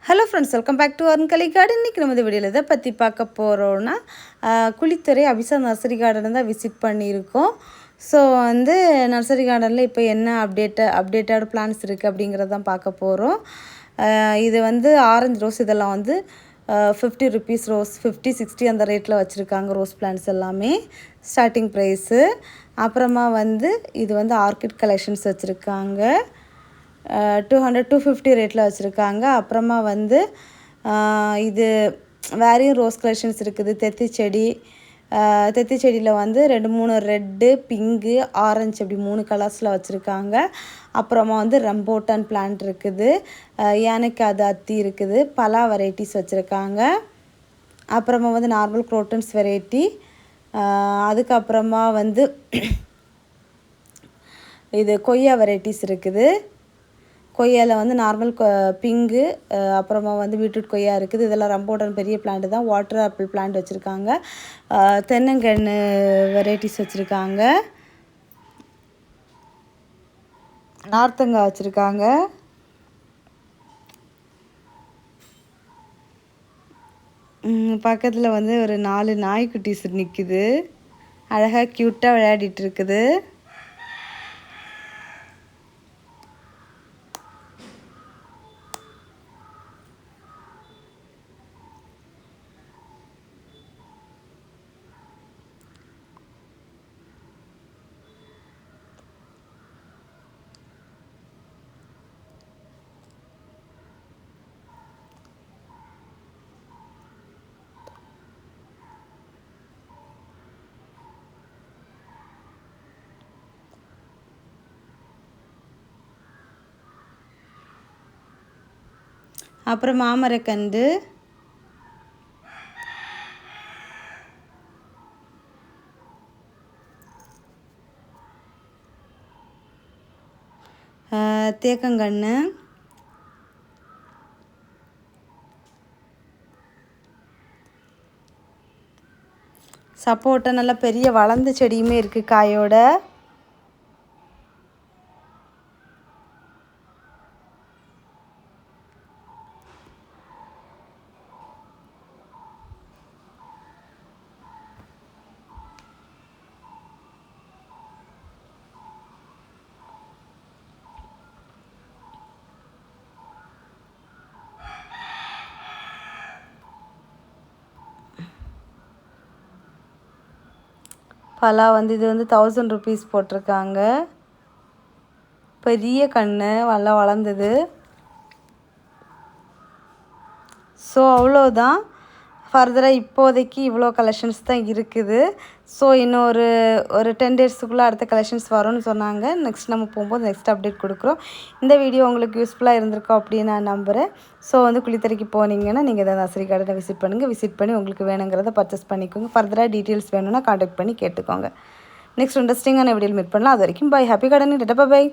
Hello friends, welcome back to Arunkalai garden. இன்றைக்கி நம்ம இந்த வீடியோவில் எதை பற்றி பார்க்க போகிறோன்னா, குளித்துறை அபிசா நர்சரி கார்டன் தான் விசிட் பண்ணியிருக்கோம். ஸோ நர்சரி கார்டனில் இப்போ என்ன அப்டேட்டட் பிளான்ஸ் இருக்குது அப்படிங்கிறத தான் பார்க்க போகிறோம். இது ஆரஞ்சு ரோஸ், இதெல்லாம் 50 ருபீஸ் ரோஸ், 50, 60 அந்த ரேட்டில் வச்சுருக்காங்க. ரோஸ் பிளான்ஸ் எல்லாமே ஸ்டார்டிங் ப்ரைஸு. அப்புறமா இது ஆர்கிட் கலெக்ஷன்ஸ் வச்சுருக்காங்க. 200, 250 ரேட்டில் வச்சுருக்காங்க. அப்புறமா இது வேறையும் ரோஸ் கலெக்ஷன்ஸ் இருக்குது. தெத்தி செடியில் 2-3 ரெட்டு, பிங்கு, ஆரஞ்சு அப்படி 3 கலர்ஸில் வச்சுருக்காங்க. அப்புறமா ரம்போட்டான் பிளான்ட் இருக்குது. யானைக்கு அது அத்தி இருக்குது. பலா வெரைட்டிஸ் வச்சுருக்காங்க. அப்புறமா நார்மல் குரோட்டன்ஸ் வெரைட்டி. அதுக்கப்புறமா இது கொய்யா வெரைட்டிஸ் இருக்குது. கொய்யாவில் நார்மல் பிங்கு, அப்புறமா பீட்ரூட் கொய்யா இருக்குது. இதெல்லாம் ரம்போட்டான் பெரிய பிளான்ட் தான். வாட்டர் ஆப்பிள் பிளான்ட் வச்சுருக்காங்க. தென்னங்கன்று வெரைட்டிஸ் வச்சுருக்காங்க. நார்த்தங்காய் வச்சுருக்காங்க. பக்கத்தில் ஒரு 4 நாய்க்குட்டிஸ் நிற்குது. அழகாக க்யூட்டாக விளையாடிட்டு இருக்குது. அப்புறம் மாமரக்கன்று, தேக்கங்கன்று, சப்போட்டா நல்லா பெரிய வளர்ந்த செடியுமே இருக்குது காயோட. பலா இது 1000 ருபீஸ் போட்டிருக்காங்க. பெரிய கன்று நல்லா வளர்ந்தது. ஸோ அவ்வளோதான். ஃபர்தராக இப்போதைக்கு இவ்வளோ கலெக்ஷன்ஸ் தான் இருக்குது. ஸோ இன்னும் ஒரு 10 டேஸ்க்குள்ளே அடுத்த கலெக்ஷன்ஸ் வரும்னு சொன்னாங்க. நெக்ஸ்ட் நம்ம போகும்போது நெக்ஸ்ட் அப்டேட் கொடுக்குறோம். இந்த வீடியோ உங்களுக்கு யூஸ்ஃபுல்லாக இருந்திருக்கோம் அப்படின்னு நான் நம்புகிறேன். ஸோ குளித்தறைக்கு போனீங்கன்னா நீங்கள் இதை நர்சரி கார்டனை விசிட் பண்ணுங்கள். விசிட் பண்ணி உங்களுக்கு வேணுங்கிறத பர்ச்சேஸ் பண்ணிக்கோங்க. ஃபர்தராக டீட்டெயில்ஸ் வேணும்னா கான்டாக்ட் பண்ணி கேட்டுக்கோங்க. நெக்ஸ்ட் இன்ட்ரெஸ்டிங்கான வீடியோவில் மீட் பண்ணலாம். அது வரைக்கும் பை. Happy gardening. பை.